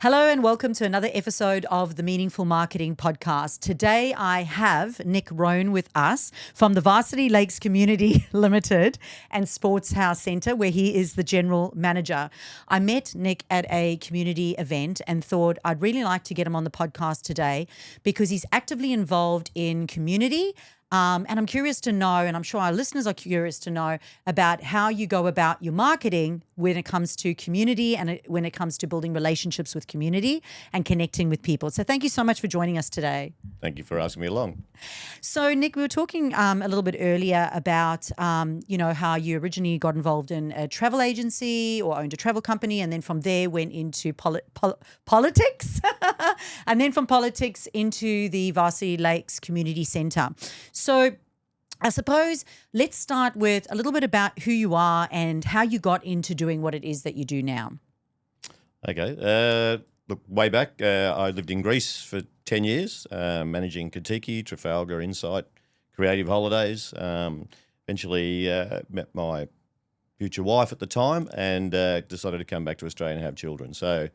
Hello and welcome to another episode of the Meaningful Marketing Podcast. Today I have Nic Rone with us from the Varsity Lakes Community Limited and Sports House Centre, where he is the General Manager. I met Nic at a community event and thought I'd really like to get him on the podcast today because he's actively involved in community. And I'm curious to know, and I'm sure our listeners are curious to know, about how you go about your marketing when it comes to community and when it comes to building relationships with community and connecting with people. So thank you so much for joining us today. Thank you for asking me along. So, Nic, we were talking a little bit earlier about, how you originally got involved in a travel agency or owned a travel company, and then from there went into politics, and then from politics into the Varsity Lakes Community Centre. So I suppose let's start with a little bit about who you are and how you got into doing what it is that you do now. Okay. Look, way back, I lived in Greece for 10 years, managing Kentucky, Trafalgar, Insight, Creative Holidays. Eventually met my future wife at the time and decided to come back to Australia and have children. So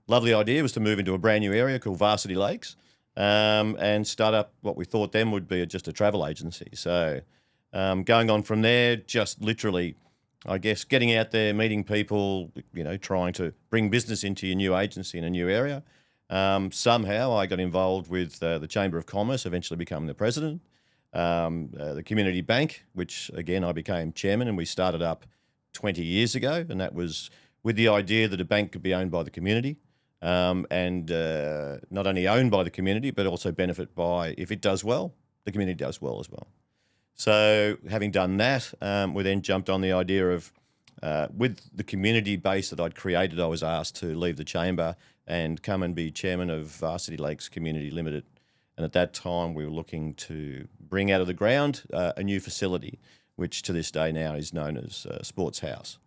lovely idea was to move into a brand new area called Varsity Lakes. And start up what we thought then would be just a travel agency. So going on from there, just literally, I guess, getting out there, meeting people, trying to bring business into your new agency in a new area. Somehow I got involved with the Chamber of Commerce, eventually becoming the president, the Community Bank, which again I became chairman, and we started up 20 years ago, and that was with the idea that a bank could be owned by the community. And not only owned by the community, but also benefit by, if it does well, the community does well as well. So having done that, we then jumped on the idea of, with the community base that I'd created, I was asked to leave the chamber and come and be chairman of Varsity Lakes Community Limited. And at that time, we were looking to bring out of the ground a new facility, which to this day now is known as Sports House.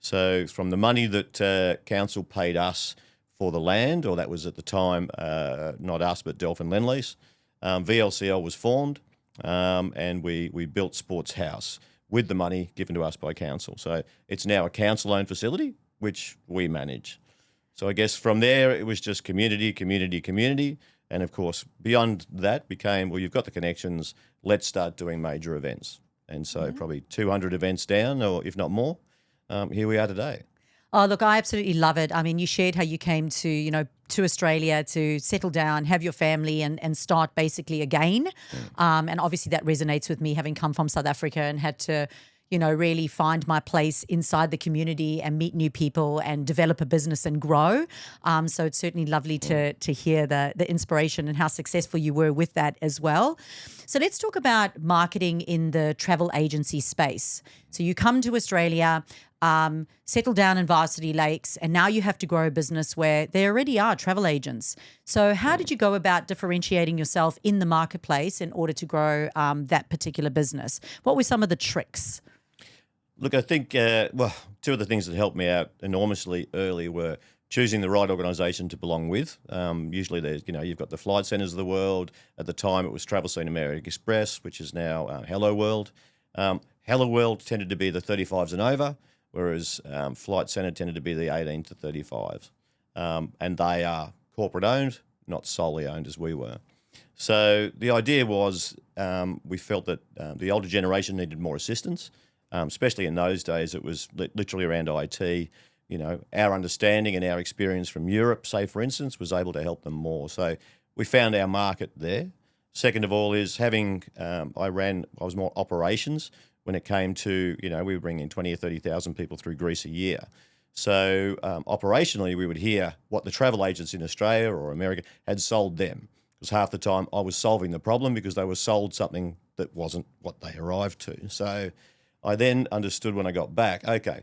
So from the money that council paid us for the land, or that was at the time not us but Delphin Lendlease, VLCL was formed, and we built Sports House with the money given to us by council. So it's now a council-owned facility which we manage. So I guess from there it was just community, and of course beyond that became, well, you've got the connections, let's start doing major events. And so probably 200 events down, or if not more, here we are today. Oh, look, I absolutely love it. I mean, you shared how you came to Australia to settle down, have your family and start basically again. And obviously that resonates with me, having come from South Africa and had to, really find my place inside the community and meet new people and develop a business and grow. So it's certainly lovely to hear the inspiration and how successful you were with that as well. So let's talk about marketing in the travel agency space. So you come to Australia, settle down in Varsity Lakes, and now you have to grow a business where there already are travel agents. So how did you go about differentiating yourself in the marketplace in order to grow that particular business? What were some of the tricks? Look, I think, two of the things that helped me out enormously early were choosing the right organisation to belong with. Usually there's, you've got the Flight Centres of the world. At the time it was Travel Scene American Express, which is now Hello World. Hello World tended to be the 35s and over, whereas Flight Centre tended to be the 18 to 35s. And they are corporate owned, not solely owned as we were. So the idea was we felt that the older generation needed more assistance, especially in those days. It was literally around IT. Our understanding and our experience from Europe, say for instance, was able to help them more. So we found our market there. Second of all is having, I was more operations when it came to, we were bringing 20 or 30,000 people through Greece a year. So operationally, we would hear what the travel agents in Australia or America had sold them. Because half the time I was solving the problem because they were sold something that wasn't what they arrived to. So I then understood when I got back, okay,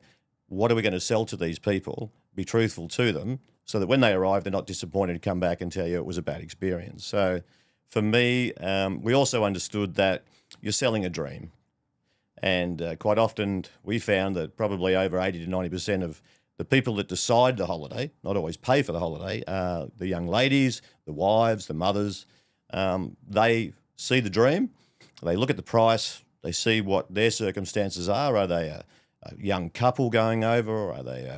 what are we going to sell to these people? Be truthful to them so that when they arrive, they're not disappointed to come back and tell you it was a bad experience. So for me, we also understood that you're selling a dream. And quite often we found that probably over 80 to 90% of the people that decide the holiday, not always pay for the holiday, the young ladies, the wives, the mothers, they see the dream, they look at the price, they see what their circumstances are. Are they a young couple going over, or are they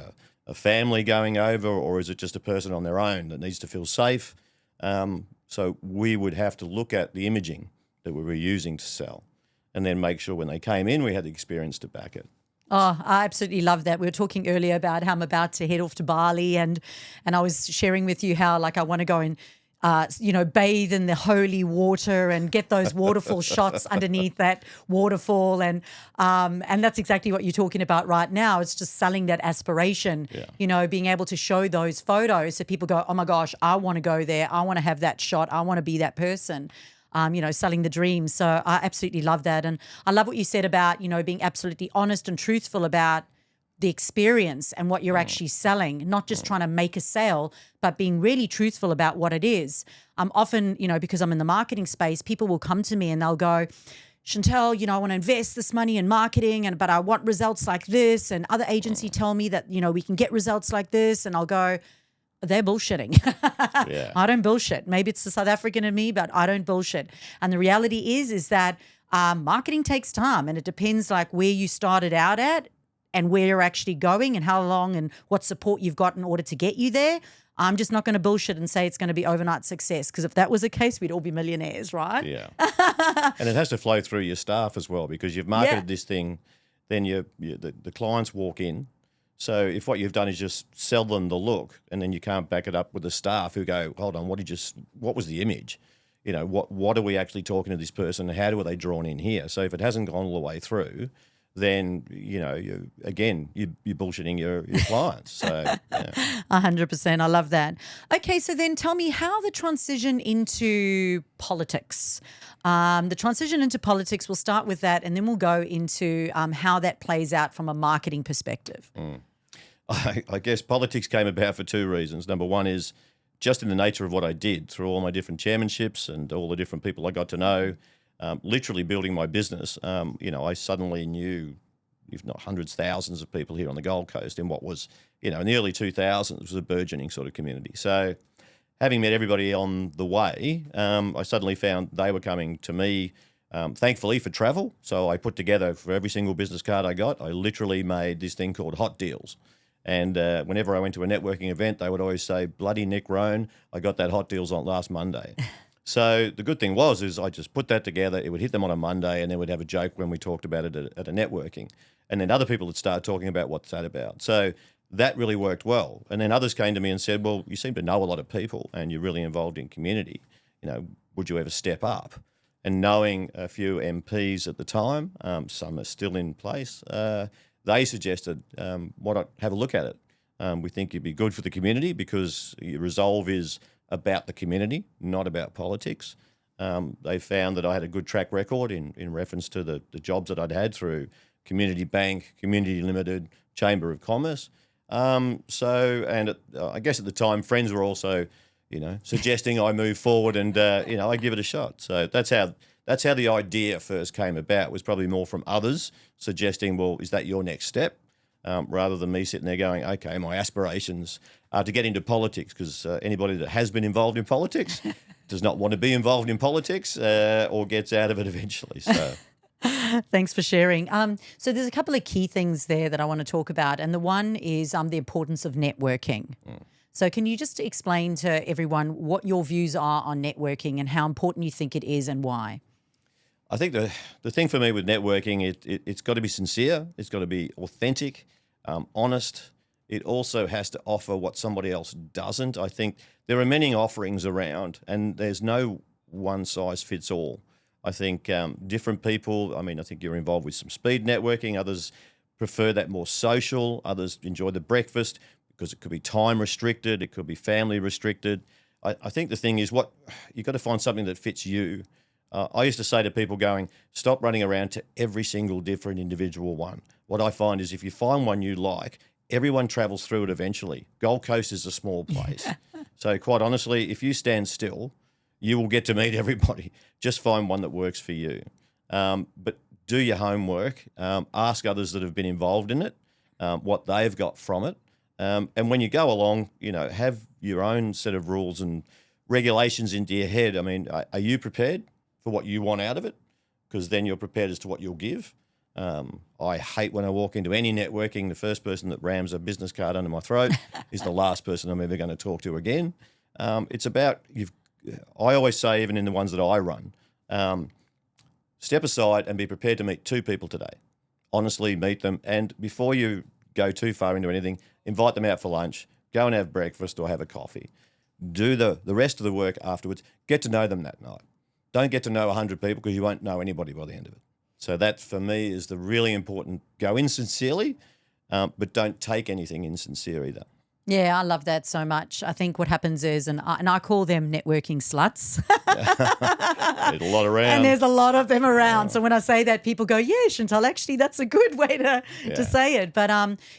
a family going over, or is it just a person on their own that needs to feel safe? So we would have to look at the imaging that we were using to sell and then make sure when they came in, we had the experience to back it. Oh, I absolutely love that. We were talking earlier about how I'm about to head off to Bali, and I was sharing with you how like I want to go and bathe in the holy water and get those waterfall shots underneath that waterfall, and that's exactly what you're talking about right now. It's just selling that aspiration, being able to show those photos so people go, oh my gosh, I want to go there, I want to have that shot, I want to be that person. Selling the dream. So I absolutely love that. And I love what you said about, being absolutely honest and truthful about the experience and what you're actually selling, not just trying to make a sale, but being really truthful about what it is. Often, because I'm in the marketing space, people will come to me and they'll go, Chantal, I want to invest this money in marketing, but I want results like this. And other agencies tell me that, we can get results like this. And I'll go, they're bullshitting. Yeah. I don't bullshit. Maybe it's the South African in me, but I don't bullshit. And the reality is that marketing takes time, and it depends like where you started out at and where you're actually going and how long and what support you've got in order to get you there. I'm just not going to bullshit and say it's going to be overnight success, because if that was the case, we'd all be millionaires, right? Yeah. And it has to flow through your staff as well, because you've marketed this thing, then the clients walk in. So if what you've done is just sell them the look, and then you can't back it up with the staff who go, hold on, what was the image? What are we actually talking to this person? How were they drawn in here? So if it hasn't gone all the way through, then, you're bullshitting your clients. So, yeah. 100%. I love that. Okay, so then tell me how the transition into politics. The transition into politics, we'll start with that, and then we'll go into how that plays out from a marketing perspective. I guess politics came about for two reasons. Number one is just in the nature of what I did through all my different chairmanships and all the different people I got to know, literally building my business. I suddenly knew, if not hundreds, thousands of people here on the Gold Coast in what was, in the early 2000s was a burgeoning sort of community. So having met everybody on the way, I suddenly found they were coming to me, thankfully, for travel. So I put together, for every single business card I got, I literally made this thing called Hot Deals. And whenever I went to a networking event, they would always say, bloody Nic Rone, I got that Hot Deals on last Monday. So the good thing is I just put that together. It would hit them on a Monday, and then we'd have a joke when we talked about it at a networking. And then other people would start talking about what's that about. So that really worked well. And then others came to me and said, well, you seem to know a lot of people and you're really involved in community. Would you ever step up? And knowing a few MPs at the time, some are still in place, they suggested, why not have a look at it? We think you'd be good for the community because your resolve is about the community, not about politics. They found that I had a good track record in reference to the jobs that I'd had through Community Bank, Community Limited, Chamber of Commerce. I guess at the time, friends were also, suggesting I move forward and, I give it a shot. So that's how the idea first came about, was probably more from others suggesting, well, is that your next step? Rather than me sitting there going, okay, my aspirations are to get into politics, because anybody that has been involved in politics does not want to be involved in politics or gets out of it eventually. So. Thanks for sharing. So there's a couple of key things there that I want to talk about, and the one is the importance of networking. So can you just explain to everyone what your views are on networking and how important you think it is and why? I think the thing for me with networking, it's got to be sincere, it's got to be authentic, honest. It also has to offer what somebody else doesn't. I think there are many offerings around, and there's no one size fits all. I think different people, I think you're involved with some speed networking, others prefer that more social, others enjoy the breakfast because it could be time restricted, it could be family restricted. I think the thing is you've got to find something that fits you. I used to say to people going, stop running around to every single different individual one. What I find is if you find one you like, everyone travels through it eventually. Gold Coast is a small place. So quite honestly, if you stand still, you will get to meet everybody. Just find one that works for you. But do your homework. Ask others that have been involved in it, what they've got from it. And when you go along, have your own set of rules and regulations into your head. Are you prepared for what you want out of it? Because then you're prepared as to what you'll give. I hate when I walk into any networking, the first person that rams a business card under my throat is the last person I'm ever going to talk to again. It's about, I always say, even in the ones that I run, step aside and be prepared to meet 2 people today. Honestly, meet them. And before you go too far into anything, invite them out for lunch, go and have breakfast or have a coffee. Do the rest of the work afterwards. Get to know them that night. Don't get to know 100 people because you won't know anybody by the end of it. So that, for me, is the really important. Go in sincerely, but don't take anything insincere either. Yeah, I love that so much. I think what happens is, and I call them networking sluts. There's a lot around. And there's a lot of them around. So when I say that, people go, yeah, Chantal, actually, that's a good way to say it. But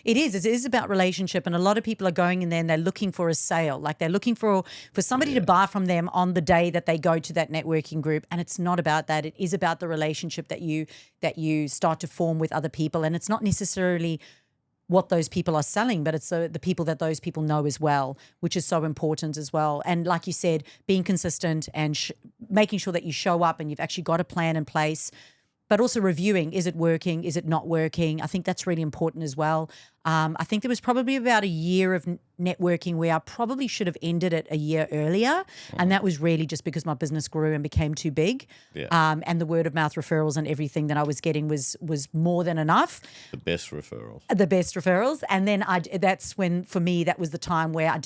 it is about relationship. And a lot of people are going in there and they're looking for a sale. Like they're looking for somebody to buy from them on the day that they go to that networking group. And it's not about that. It is about the relationship that you start to form with other people. And it's not necessarily what those people are selling, but it's the people that those people know as well, which is so important as well. And like you said, being consistent and making sure that you show up and you've actually got a plan in place, but also reviewing, is it working? Is it not working? I think that's really important as well. I think there was probably about a year of networking where I probably should have ended it a year earlier. And that was really just because my business grew and became too big. Yeah. And the word of mouth referrals and everything that I was getting was more than enough. The best referrals. The best referrals. And then that's when, for me, that was the time where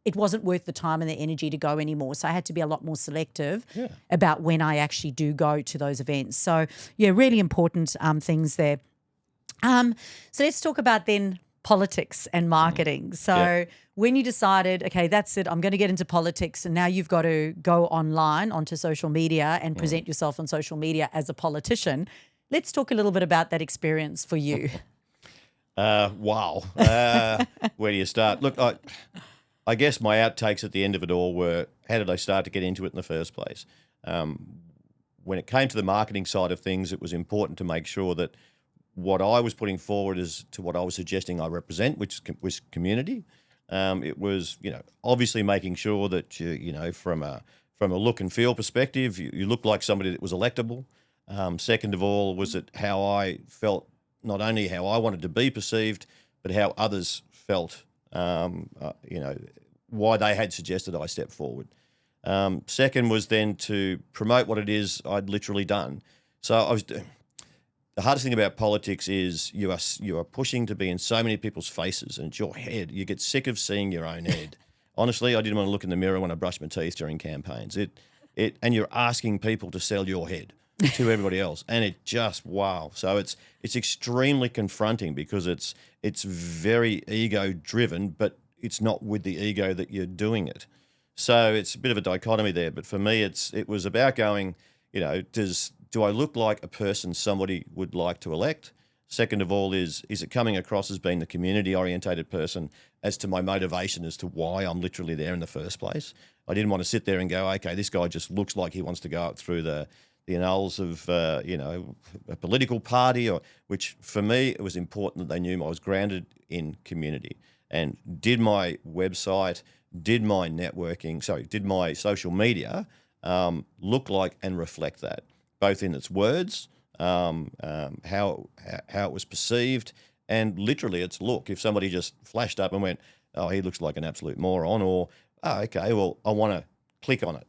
it wasn't worth the time and the energy to go anymore. So I had to be a lot more selective about when I actually do go to those events. So, yeah, really important things there. So let's talk about then politics and marketing. So when you decided, okay, that's it, I'm going to get into politics, and now you've got to go online onto social media and present yourself on social media as a politician. Let's talk a little bit about that experience for you. Wow. Where do you start? Look, I guess my outtakes at the end of it all were, how did I start to get into it in the first place? When it came to the marketing side of things, it was important to make sure that what I was putting forward is to what I was suggesting I represent, which was community. It was, obviously making sure that from a look and feel perspective, you look like somebody that was electable. Second of all, was it how I felt, not only how I wanted to be perceived, but how others felt. Why they had suggested I step forward. Second was then to promote what it is I'd literally done. So the hardest thing about politics is you are pushing to be in so many people's faces, and it's your head. You get sick of seeing your own head. Honestly, I didn't want to look in the mirror when I brushed my teeth during campaigns. And you're asking people to sell your head to everybody else, and it just wow. So it's extremely confronting because it's very ego driven, but it's not with the ego that you're doing it. So it's a bit of a dichotomy there. But for me, it was about going, do I look like a person somebody would like to elect? Second of all, is it coming across as being the community-orientated person as to my motivation as to why I'm literally there in the first place? I didn't want to sit there and go, okay, this guy just looks like he wants to go up through the annals of, a political party, which for me, it was important that they knew I was grounded in community and did my website, did my social media look like and reflect that, both in its words, how it was perceived, and literally its look. If somebody just flashed up and went, oh, he looks like an absolute moron, or, oh, okay, well, I want to click on it.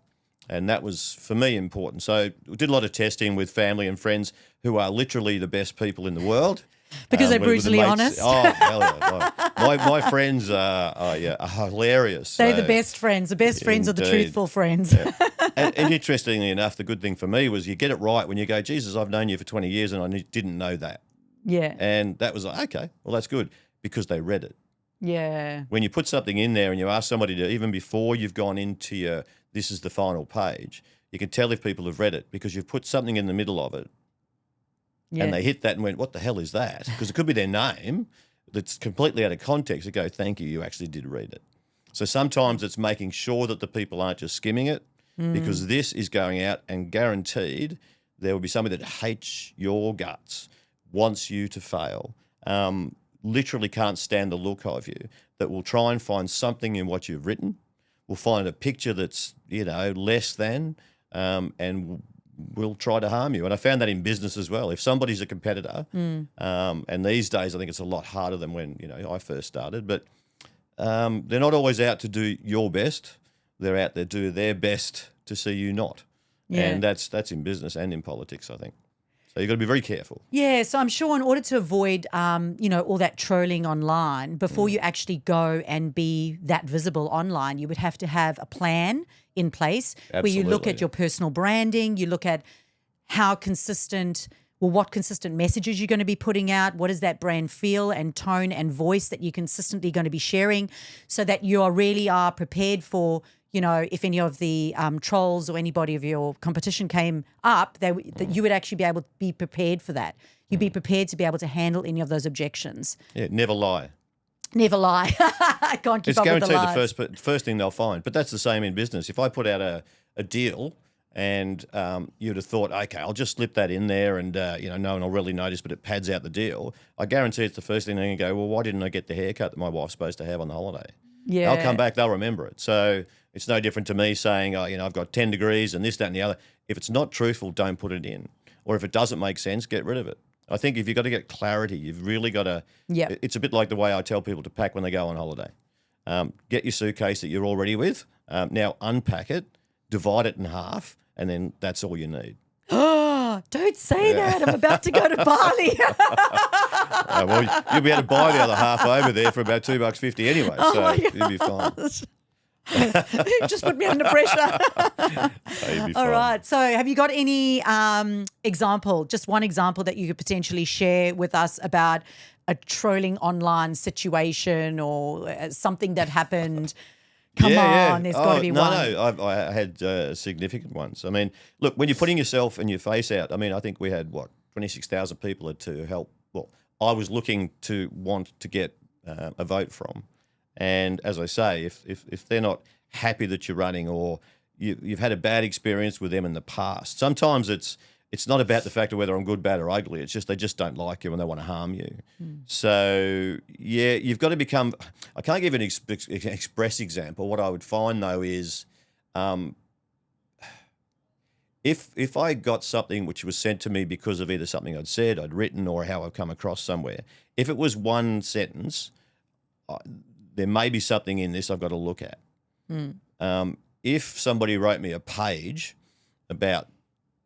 And that was, for me, important. So we did a lot of testing with family and friends who are literally the best people in the world. Because they're brutally honest. Oh, hell yeah. My friends are hilarious. They're the best friends. The best friends are the truthful friends. Yeah. and interestingly enough, the good thing for me was you get it right when you go, Jesus, I've known you for 20 years and I didn't know that. Yeah. And that was like, okay, well, that's good because they read it. Yeah. When you put something in there and you ask somebody to, even before you've gone into this is the final page, you can tell if people have read it because you've put something in the middle of it. Yeah. And they hit that and went, what the hell is that? Because it could be their name that's completely out of context. You go, thank you, you actually did read it. So sometimes it's making sure that the people aren't just skimming it because this is going out and guaranteed there will be somebody that hates your guts, wants you to fail, literally can't stand the look of you, that will try and find something in what you've written, will find a picture that's, less than, and will try to harm you. And I found that in business as well. If somebody's a competitor, and these days I think it's a lot harder than when, I first started, but they're not always out to do your best. They're out there to do their best to see you not. Yeah. And that's in business and in politics, I think. So you've got to be very careful. Yeah, so I'm sure in order to avoid, all that trolling online, before you actually go and be that visible online, you would have to have a plan in place where you look at your personal branding, you look at how consistent, what consistent messages you're going to be putting out, what does that brand feel and tone and voice that you're consistently going to be sharing, so that you really are prepared for, if any of the trolls or anybody of your competition came up, that you would actually be able to be prepared for that. You'd be prepared to be able to handle any of those objections. Yeah, never lie. Never lie. I can't keep up with the lies. It's guaranteed the first thing they'll find. But that's the same in business. If I put out a deal and you'd have thought, okay, I'll just slip that in there and, no one will really notice, but it pads out the deal, I guarantee it's the first thing they're going to go, well, why didn't I get the haircut that my wife's supposed to have on the holiday? Yeah. They'll come back, they'll remember it. So it's no different to me saying, I've got 10 degrees and this, that and the other. If it's not truthful, don't put it in. Or if it doesn't make sense, get rid of it. I think if you've got to get clarity, you've really got to It's a bit like the way I tell people to pack when they go on holiday. Get your suitcase that you're already with. Now unpack it, divide it in half, and then that's all you need. Oh, don't say that. I'm about to go to Bali. Well, you'll be able to buy the other half over there for about $2.50 anyway, so you'll be fine. Just put me under pressure. You'll be fine. All right. So have you got any example, just one example that you could potentially share with us about a trolling online situation or something that happened? Come on, there's got to be one. No, I had significant ones. I mean, look, when you're putting yourself and your face out, I mean, I think we had, 26,000 people to help. Well, I was looking to want to get a vote from. And as I say, if they're not happy that you're running or you've had a bad experience with them in the past, sometimes it's not about the fact of whether I'm good, bad or ugly. It's just they just don't like you and they want to harm you. So, yeah, you've got to become – I can't give an express example. What I would find, though, is if I got something which was sent to me because of either something I'd said, I'd written, or how I've come across somewhere, if it was one sentence – there may be something in this I've got to look at. If somebody wrote me a page about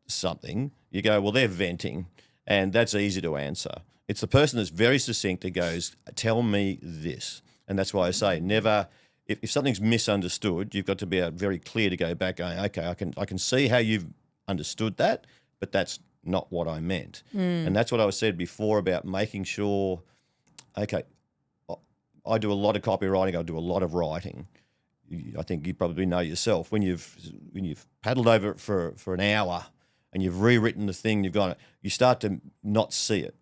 something, you go, well, they're venting, and that's easy to answer. It's the person that's very succinct that goes, tell me this. And that's why I say never, if something's misunderstood, you've got to be very clear to go back going, okay, I can see how you've understood that, but that's not what I meant. And that's what I said before about making sure, okay, I do a lot of copywriting. I do a lot of writing. I think you probably know yourself when you've paddled over it for an hour and you've rewritten the thing, you start to not see it.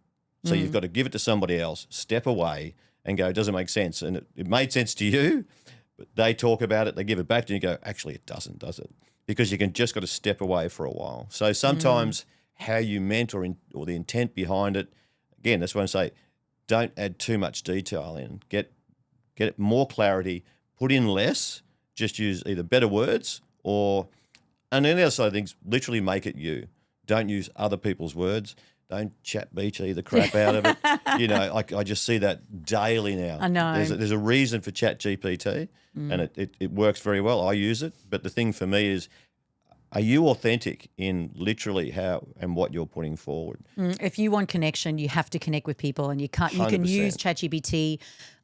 So you've got to give it to somebody else, step away, and go, it doesn't make sense. And it made sense to you, but they talk about it, they give it back to you, and you go, actually, it doesn't, does it? Because you can just got to step away for a while. So sometimes how you meant or the intent behind it, again, that's why I say, don't add too much detail in. Get more clarity, put in less, just use either better words and then the other side of things, literally make it you. Don't use other people's words. Don't chat the crap out of it. I just see that daily now. I know. There's a reason for Chat GPT and it works very well. I use it. But the thing for me is, are you authentic in literally how and what you're putting forward? If you want connection, you have to connect with people, and you can 100%. use ChatGPT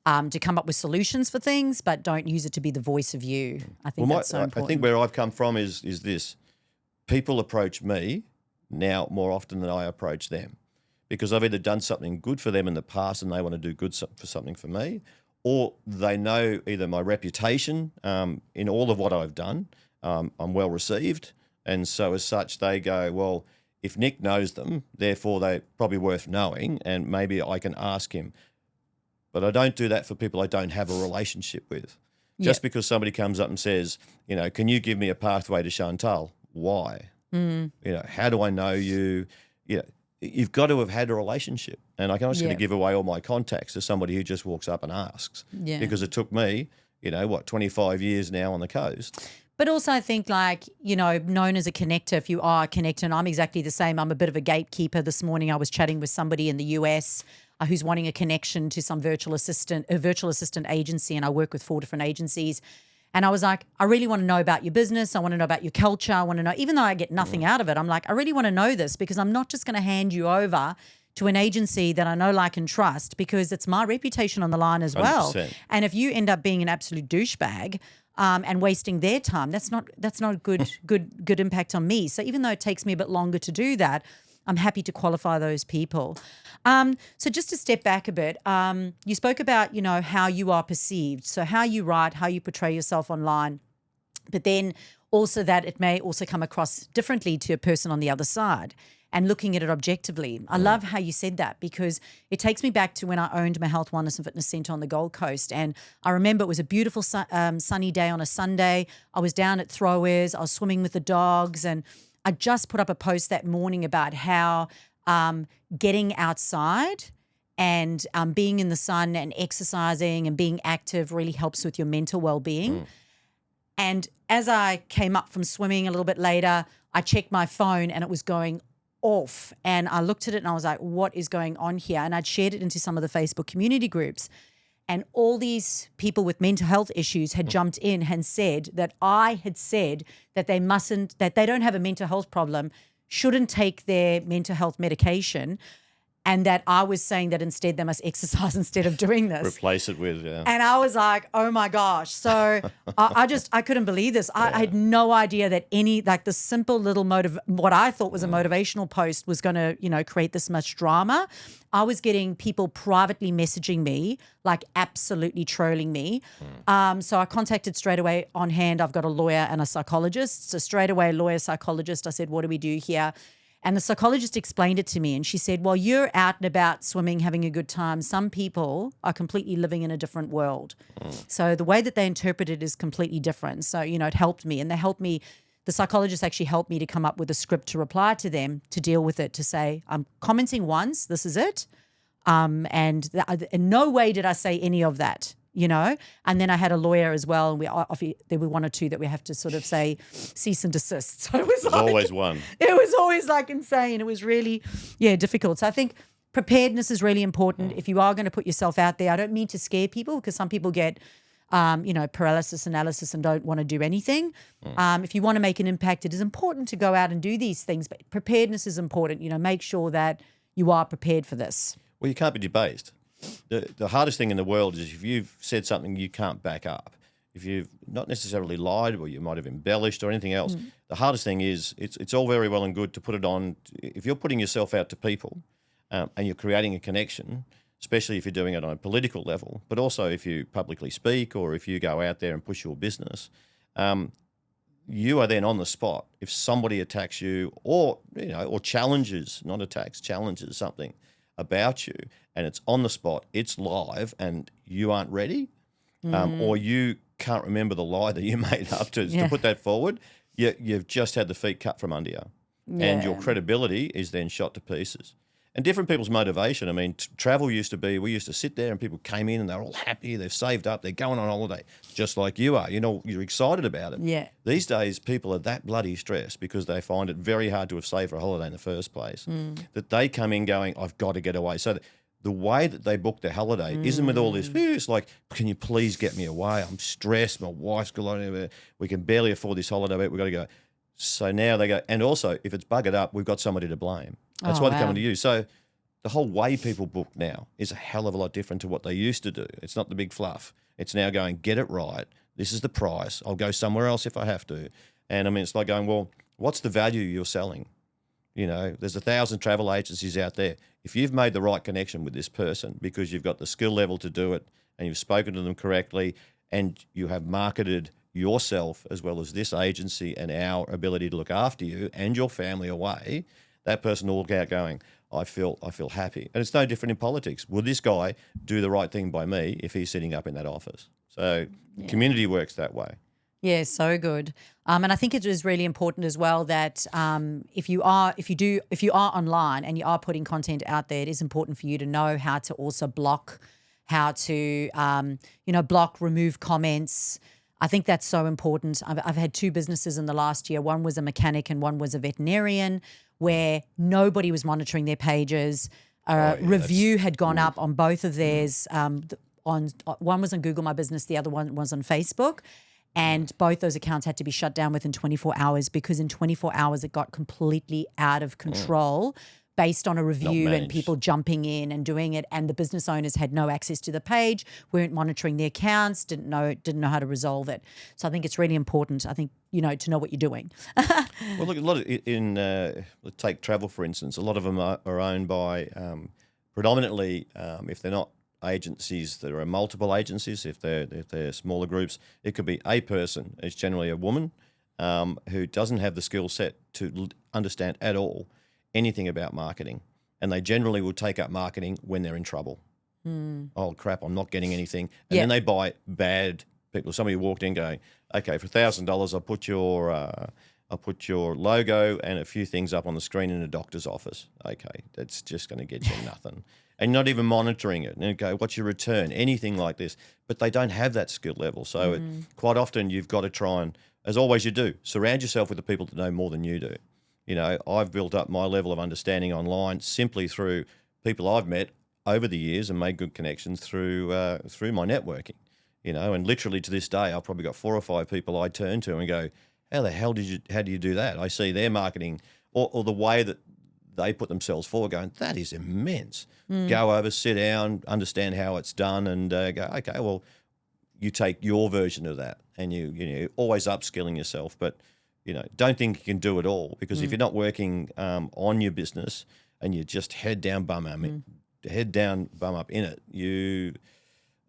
to come up with solutions for things, but don't use it to be the voice of you. I think that's so important. I think where I've come from is this: people approach me now more often than I approach them, because I've either done something good for them in the past and they want to do good for something for me, or they know either my reputation in all of what I've done. I'm well received. And so as such, they go, well, if Nic knows them, therefore they're probably worth knowing, and maybe I can ask him. But I don't do that for people I don't have a relationship with. Just because somebody comes up and says, can you give me a pathway to Chantal? Why? How do I know you? You've got to have had a relationship. And I'm not just going to give away all my contacts to somebody who just walks up and asks. Because it took me, 25 years now on the coast. But also I think like, known as a connector, if you are a connector, and I'm exactly the same. I'm a bit of a gatekeeper. This morning I was chatting with somebody in the US who's wanting a connection to some virtual assistant agency, and I work with 4 different agencies. And I was like, I really want to know about your business. I want to know about your culture. I want to know, even though I get nothing out of it, I'm like, I really want to know this, because I'm not just going to hand you over to an agency that I know, like, and trust, because it's my reputation on the line as well. 100%. And if you end up being an absolute douchebag and wasting their time, that's not a good impact on me. So even though it takes me a bit longer to do that, I'm happy to qualify those people. So just to step back a bit, you spoke about, how you are perceived. So how you write, how you portray yourself online, but then also that it may also come across differently to a person on the other side, and looking at it objectively. I love how you said that, because it takes me back to when I owned my health, wellness and fitness centre on the Gold Coast. And I remember it was a beautiful sunny day on a Sunday. I was down at Throwers. I was swimming with the dogs, and I just put up a post that morning about how getting outside and being in the sun and exercising and being active really helps with your mental well-being. And as I came up from swimming a little bit later, I checked my phone and it was going off. And I looked at it and I was like, what is going on here? And I'd shared it into some of the Facebook community groups. And all these people with mental health issues had jumped in and said that I had said that that they don't have a mental health problem, shouldn't take their mental health medication, and that I was saying that instead they must exercise instead of doing this. Replace it with, And I was like, oh my gosh. So I couldn't believe this. I had no idea that the simple little what I thought was a motivational post was going to, create this much drama. I was getting people privately messaging me, like absolutely trolling me. So I contacted straight away. On hand, I've got a lawyer and a psychologist. So straight away, lawyer, psychologist, I said, what do we do here? And the psychologist explained it to me, and she said, well, you're out and about swimming, having a good time. Some people are completely living in a different world. So the way that they interpret it is completely different. So, it helped me, and the psychologist actually helped me to come up with a script to reply to them, to deal with it, to say, I'm commenting once, this is it. And in no way did I say any of that. And then I had a lawyer as well, and there were 1 or 2 that we have to sort of say cease and desist. So it was always one. It was always like insane. It was really, difficult. So I think preparedness is really important. If you are going to put yourself out there, I don't mean to scare people, because some people get, paralysis analysis and don't want to do anything. If you want to make an impact, it is important to go out and do these things, but preparedness is important. Make sure that you are prepared for this. Well, you can't be debased. The hardest thing in the world is if you've said something you can't back up, if you've not necessarily lied or you might have embellished or anything else. The hardest thing is it's all very well and good to put it on. If you're putting yourself out to people and you're creating a connection, especially if you're doing it on a political level, but also if you publicly speak or if you go out there and push your business, you are then on the spot. If somebody attacks you or challenges, not attacks, challenges something about you, and it's on the spot, it's live, and you aren't ready, or you can't remember the lie that you made up to put that forward, you've just had the feet cut from under you, and your credibility is then shot to pieces. And different people's motivation. I mean, travel used to be, we used to sit there and people came in and they're all happy, they've saved up, they're going on holiday, just like you are. You're excited about it. Yeah. These days, people are that bloody stressed because they find it very hard to have saved for a holiday in the first place, that they come in going, I've got to get away. So the way that they book their holiday isn't with all this, it's like, can you please get me away? I'm stressed, my wife's gone, we can barely afford this holiday, we've got to go. So now they go, and also if it's buggered up, we've got somebody to blame. That's why they're coming to you. So the whole way people book now is a hell of a lot different to what they used to do. It's not the big fluff. It's now going, get it right. This is the price. I'll go somewhere else if I have to. And I mean, it's like going, well, what's the value you're selling? There's 1,000 travel agencies out there. If you've made the right connection with this person because you've got the skill level to do it and you've spoken to them correctly and you have marketed yourself as well as this agency and our ability to look after you and your family away, that person will look out going, I feel happy. And it's no different in politics. Will this guy do the right thing by me if he's sitting up in that office? So community works that way. Yeah, so good. And I think it is really important as well that if you are online and you are putting content out there, it is important for you to know how to also block, how to block, remove comments. I think that's so important. I've had 2 businesses in the last year. One was a mechanic and one was a veterinarian, where nobody was monitoring their pages. Review had gone up on both of theirs. One was on Google My Business, the other one was on Facebook. And both those accounts had to be shut down within 24 hours because in 24 hours it got completely out of control based on a review and people jumping in and doing it. And the business owners had no access to the page, weren't monitoring their accounts, didn't know how to resolve it. So I think it's really important, to know what you're doing. Well, look, a lot of take travel, for instance, a lot of them are owned by predominantly, if they're not agencies, there are multiple agencies. If they're smaller groups, it could be a person. It's generally a woman who doesn't have the skill set to understand at all anything about marketing, and they generally will take up marketing when they're in trouble. Oh crap, I'm not getting anything, and then they buy bad people. Somebody walked in going, okay, for $1,000 I'll put your logo and a few things up on the screen in a doctor's office. Okay, that's just going to get you nothing. And not even monitoring it. And go, what's your return? Anything like this. But they don't have that skill level. So quite often you've got to try and, as always you do, surround yourself with the people that know more than you do. I've built up my level of understanding online simply through people I've met over the years and made good connections through my networking. And literally to this day, I've probably got 4 or 5 people I turn to and go, how the hell how do you do that? I see their marketing or the way that they put themselves forward going, that is immense. Go over, sit down, understand how it's done and go, okay, well, you take your version of that and you always upskilling yourself. But, don't think you can do it all because if you're not working on your business and you're just head down, bum up in it, you're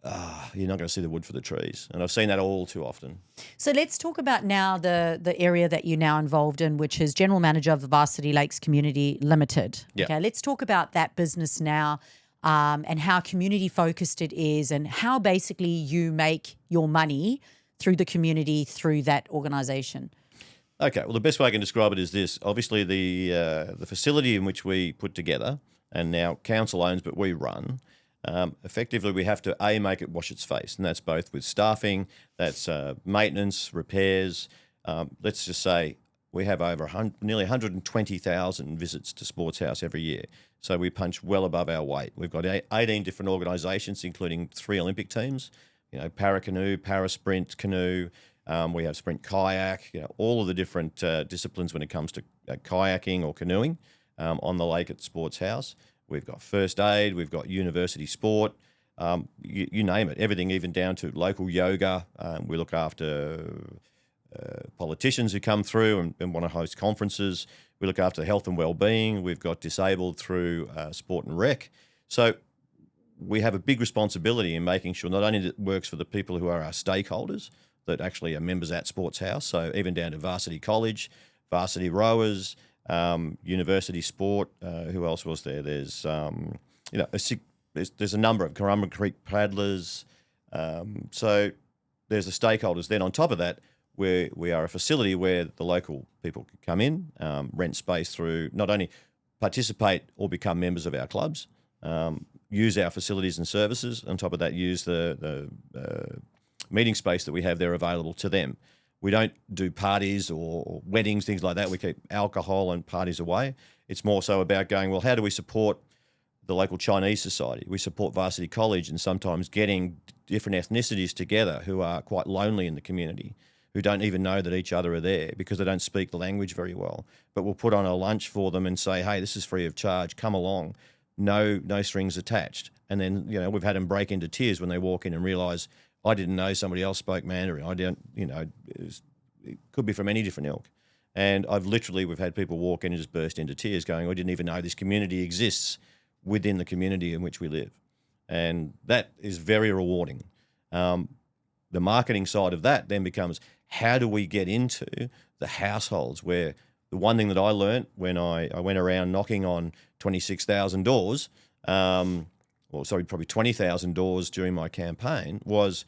not going to see the wood for the trees. And I've seen that all too often. So let's talk about now the area that you're now involved in, which is General Manager of the Varsity Lakes Community Limited. Yep. Okay, let's talk about that business now and how community focused it is and how basically you make your money through the community, through that organisation. Okay, well, the best way I can describe it is this. Obviously, the facility in which we put together and now council owns but we run, effectively, we have to, make it wash its face, and that's both with staffing, that's maintenance, repairs. Let's just say we have over nearly 120,000 visits to Sports House every year. So we punch well above our weight. We've got 18 different organisations, including 3 Olympic teams, para canoe, para sprint canoe. We have sprint kayak, all of the different disciplines when it comes to kayaking or canoeing on the lake at Sports House. We've got first aid, we've got university sport, you name it, everything even down to local yoga. We look after politicians who come through and want to host conferences. We look after health and well-being. We've got disabled through sport and rec. So we have a big responsibility in making sure not only that it works for the people who are our stakeholders, that actually are members at Sports House, so even down to Varsity College, Varsity Rowers, university sport. Who else was there? There's there's a number of Currumbin Creek paddlers. So there's the stakeholders. Then on top of that, we are a facility where the local people can come in, rent space through, not only participate or become members of our clubs, use our facilities and services. On top of that, use the meeting space that we have there available to them. We don't do parties or weddings, things like that. We keep alcohol and parties away. It's more so about going, well, how do we support the local Chinese society? We support Varsity College and sometimes getting different ethnicities together who are quite lonely in the community, who don't even know that each other are there because they don't speak the language very well. But we'll put on a lunch for them and say, hey, this is free of charge. Come along. No strings attached. And then, we've had them break into tears when they walk in and realise, I didn't know somebody else spoke Mandarin. I don't, it could be from any different ilk. And we've had people walk in and just burst into tears going, I didn't even know this community exists within the community in which we live. And that is very rewarding. The marketing side of that then becomes, how do we get into the households where the one thing that I learned when I went around knocking on 26,000 doors, probably 20,000 doors during my campaign was,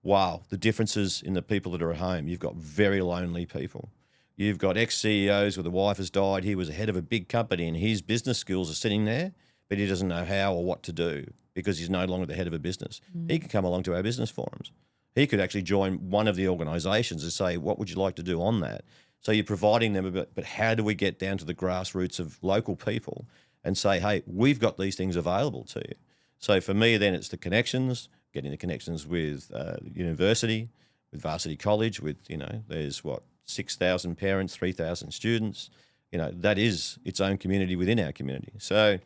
wow, the differences in the people that are at home. You've got very lonely people. You've got ex-CEOs where the wife has died. He was the head of a big company and his business skills are sitting there, but he doesn't know how or what to do because he's no longer the head of a business. He can come along to our business forums He could actually join one of the organisations and say, what would you like to do on that? So you're providing them a bit, but how do we get down to the grassroots of local people and say, hey, we've got these things available to you. So for me, then it's the connections, getting the connections with university, with Varsity College, with, there's 6,000 parents, 3,000 students. That is its own community within our community. So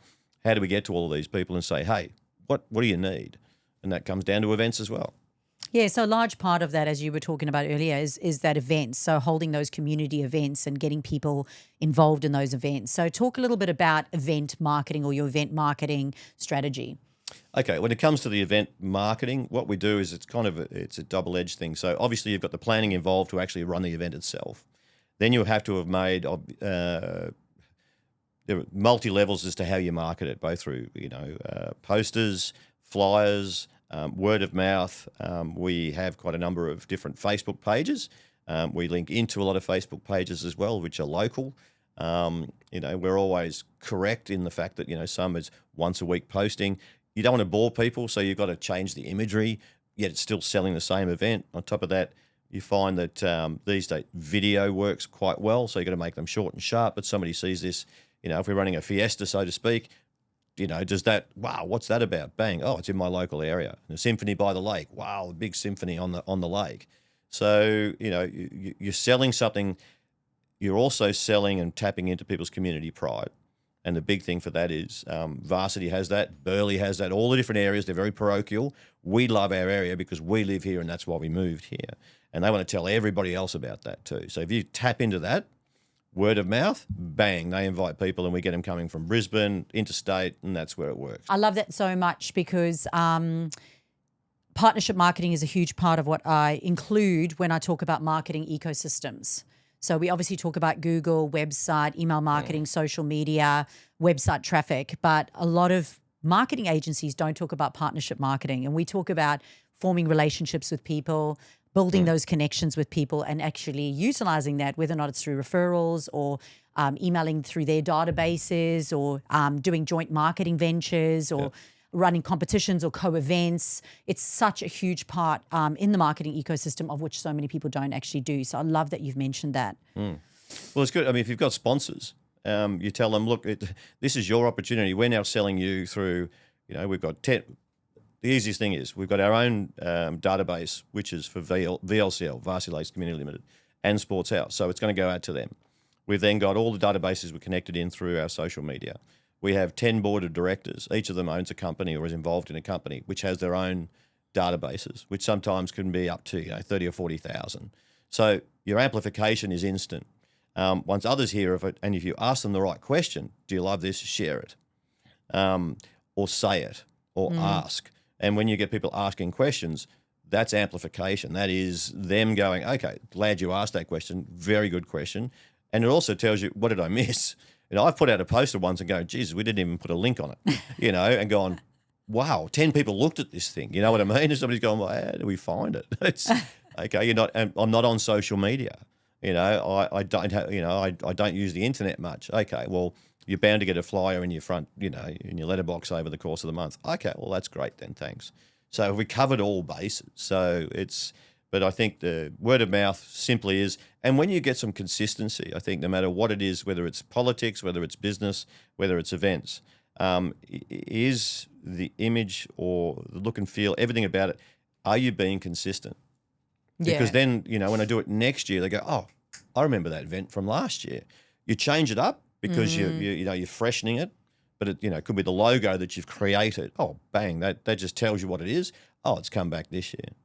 how do we get to all of these people and say, hey, what do you need? And that comes down to events as well. Yeah, so a large part of that, as you were talking about earlier, is that events. So holding those community events and getting people involved in those events. So talk a little bit about event marketing or your event marketing strategy. Okay, when it comes to the event marketing, what we do is it's a double-edged thing. So obviously you've got the planning involved to actually run the event itself. Then you have to have made there are multi-levels as to how you market it, both through posters, flyers, word of mouth. We have quite a number of different Facebook pages. We link into a lot of Facebook pages as well, which are local. We're always correct in the fact that, some is once a week posting. You don't want to bore people, so you've got to change the imagery, yet it's still selling the same event. On top of that, you find that these days video works quite well, so you've got to make them short and sharp, but somebody sees this, if we're running a fiesta, so to speak, does that, wow, what's that about? Bang, oh, it's in my local area. The symphony by the lake, wow, a big symphony on the lake. So, you're selling something. You're also selling and tapping into people's community pride. And the big thing for that is Varsity has that, Burleigh has that, all the different areas, they're very parochial. We love our area because we live here and that's why we moved here. And they want to tell everybody else about that too. So if you tap into that, word of mouth, bang, they invite people and we get them coming from Brisbane, interstate, and that's where it works. I love that so much because partnership marketing is a huge part of what I include when I talk about marketing ecosystems. So we obviously talk about Google, website, email marketing, social media, website traffic, but a lot of marketing agencies don't talk about partnership marketing. And we talk about forming relationships with people, building those connections with people and actually utilizing that, whether or not it's through referrals or emailing through their databases or doing joint marketing ventures or running competitions or co-events. It's such a huge part in the marketing ecosystem of which so many people don't actually do. So I love that you've mentioned that. Well, it's good. I mean, if you've got sponsors, you tell them, look, this is your opportunity. We're now selling you through, we've got 10. The easiest thing is we've got our own database, which is for VLCL, Varsity Lakes Community Limited, and Sports House. So it's going to go out to them. We've then got all the databases we're connected in through our social media. We have 10 board of directors. Each of them owns a company or is involved in a company which has their own databases, which sometimes can be up to 30 or 40,000. So your amplification is instant. Once others hear of it, and if you ask them the right question, do you love this? Share it, or say it, or ask. And when you get people asking questions, that's amplification. That is them going, okay, glad you asked that question. Very good question. And it also tells you, what did I miss? I've put out a poster once and go, Jesus, we didn't even put a link on it, and gone, wow, 10 people looked at this thing. You know what I mean? And somebody's going, well, how do we find it? It's okay. I'm not on social media. I don't have, I don't use the internet much. Okay, well, you're bound to get a flyer in your front, in your letterbox over the course of the month. Okay, well, that's great then. Thanks. So we covered all bases. But I think the word of mouth simply is, and when you get some consistency, I think no matter what it is, whether it's politics, whether it's business, whether it's events, is the image or the look and feel, everything about it, are you being consistent? Yeah. Because then, when I do it next year, they go, oh, I remember that event from last year. You change it up because you're freshening it, but it could be the logo that you've created. Oh, bang, that just tells you what it is. Oh, it's come back this year.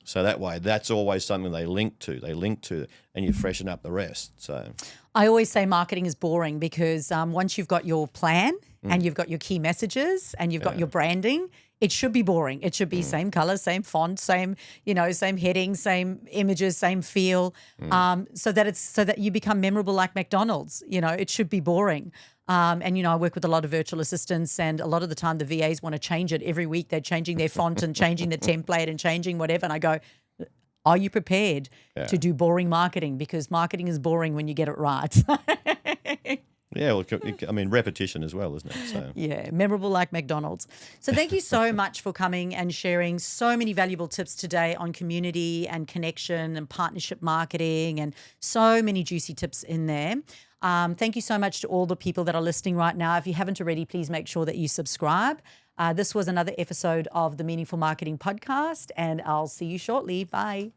So that way, that's always something they link to, and you freshen up the rest. So I always say marketing is boring because once you've got your plan and you've got your key messages and you've got your branding, it should be boring. It should be same color, same font, same heading, same images, same feel, so that you become memorable like McDonald's. It should be boring. And I work with a lot of virtual assistants, and a lot of the time the VAs want to change it every week. They're changing their font and changing the template and changing whatever. And I go, are you prepared to do boring marketing? Because marketing is boring when you get it right. Yeah, well, I mean, repetition as well, isn't it? So Yeah, memorable like McDonald's. So thank you so much for coming and sharing so many valuable tips today on community and connection and partnership marketing, and so many juicy tips in there. Thank you so much to all the people that are listening right now. If you haven't already, please make sure that you subscribe. This was another episode of the Meaningful Marketing Podcast, and I'll see you shortly. Bye.